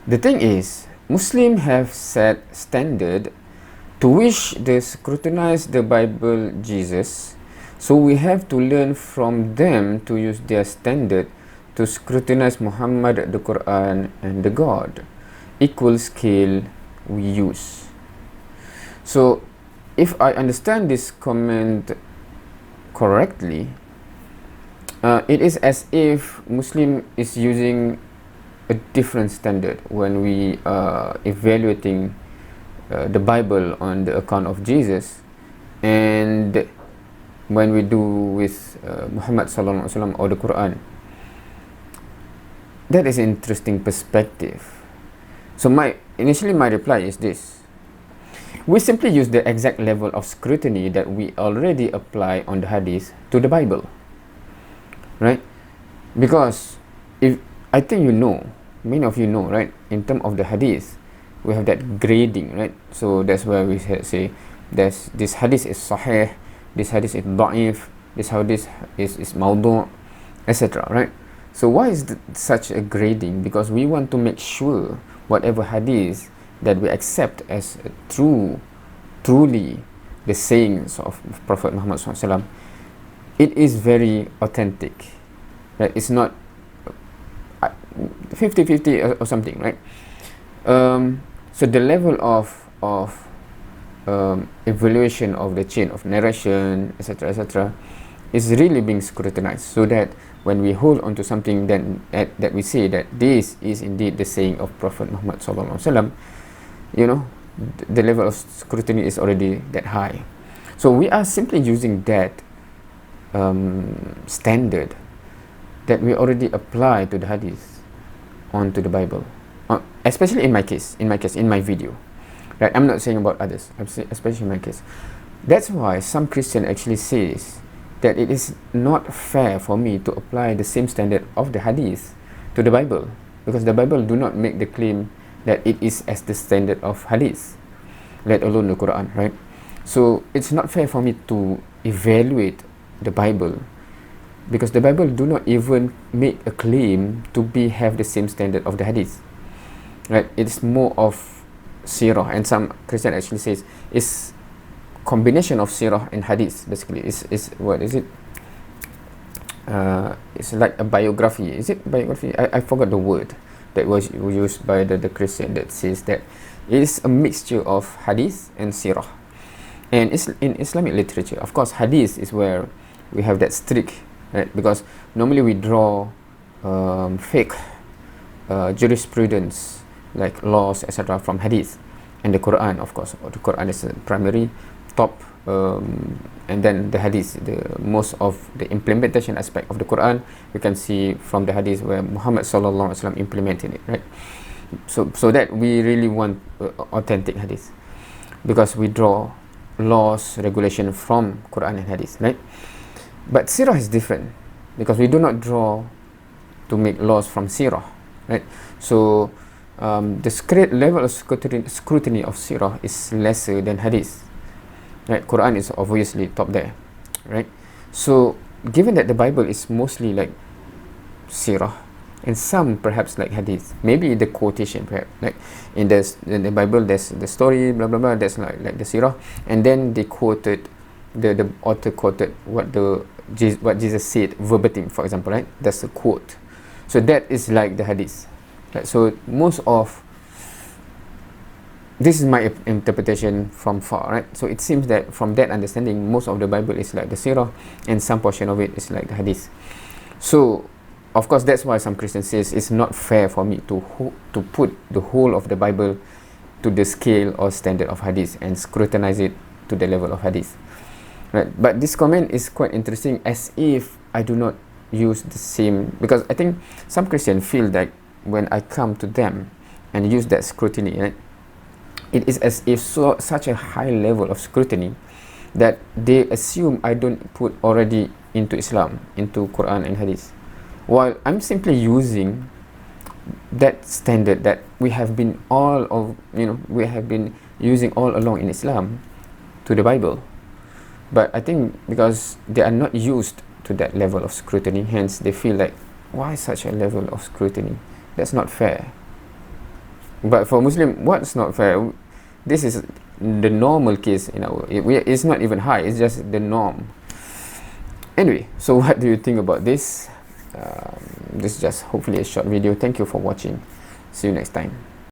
The thing is, Muslims have set standard to which they scrutinize the Bible Jesus, so we have to learn from them to use their standard to scrutinize Muhammad, the Quran and the God. Equal scale we use. So if I understand this comment correctly, it is as if Muslim is using a different standard when we are evaluating the Bible on the account of Jesus, and when we do with Muhammad sallallahu alaihi wasallam or the Quran. That is an interesting perspective. So initially my reply is this: we simply use the exact level of scrutiny that we already apply on the hadith to the Bible, right? Because if I think many of you know, right, in terms of the hadith, we have that grading, right? So that's where we say this hadith is sahih, this hadith is da'if, this hadith is mawdu', etc., right? So why is such a grading? Because we want to make sure whatever hadith that we accept as truly the sayings of Prophet Muhammad SAW, it is very authentic, right? It's not 50-50 or something, right? So the level of evaluation of the chain of narration, etc., is really being scrutinized, so that when we hold on to something that we say that this is indeed the saying of Prophet Muhammad SAW, the level of scrutiny is already that high. So we are simply using that standard that we already apply to the hadith onto the Bible, especially in my case, in my video, right? I'm not saying about others, especially in my case. That's why some Christian actually says that it is not fair for me to apply the same standard of the hadith to the Bible, because the Bible do not make the claim that it is as the standard of hadith, let alone the Quran, right? So it's not fair for me to evaluate the Bible, because the Bible do not even make a claim to have the same standard of the hadith, right? It's more of sirah, and some Christian actually says it's combination of sirah and hadith. Basically, is what is it? It's like a biography. Is it biography? I forgot the word that was used by the Christian that says that it is a mixture of hadith and sirah. And it's in Islamic literature, of course, hadith is where we have that strict, right? Because normally we draw fiqh, jurisprudence, like laws, etc., from hadith, and the Quran, of course. The Quran is the primary top, and then the hadith, the most of the implementation aspect of the Quran we can see from the hadith where Muhammad sallallahu alaihi wasallam implemented it, right? So that we really want authentic hadith, because we draw laws, regulation from Quran and hadith, right? But sirah is different, because we do not draw to make laws from sirah, right? So the level of scrutiny of sirah is lesser than hadith, right? Quran is obviously top there, right? So given that the Bible is mostly like sirah, and some perhaps like hadith, maybe the quotation, perhaps like in the Bible there's the story, blah blah blah, that's like the sirah, and then they quoted, the author quoted what Jesus said verbatim, for example, right? That's a quote. So that is like the hadith, right? So most of this is my interpretation from far, right? So it seems that from that understanding, most of the Bible is like the sirah, and some portion of it is like the hadith. So of course that's why some Christians says it's not fair for me to put the whole of the Bible to the scale or standard of hadith and scrutinize it to the level of hadith, right? But this comment is quite interesting, as if I do not use the same, because I think some Christians feel that when I come to them and use that scrutiny, right, it is as if such a high level of scrutiny that they assume I don't put already into Islam, into Quran and hadith, while I'm simply using that standard that we have been using all along in Islam to the Bible. But I think because they are not used to that level of scrutiny, hence they feel like, why such a level of scrutiny? That's not fair. But for Muslim, what's not fair? This is the normal case in our. It's not even high. It's just the norm. Anyway, so what do you think about this? This is just hopefully a short video. Thank you for watching. See you next time.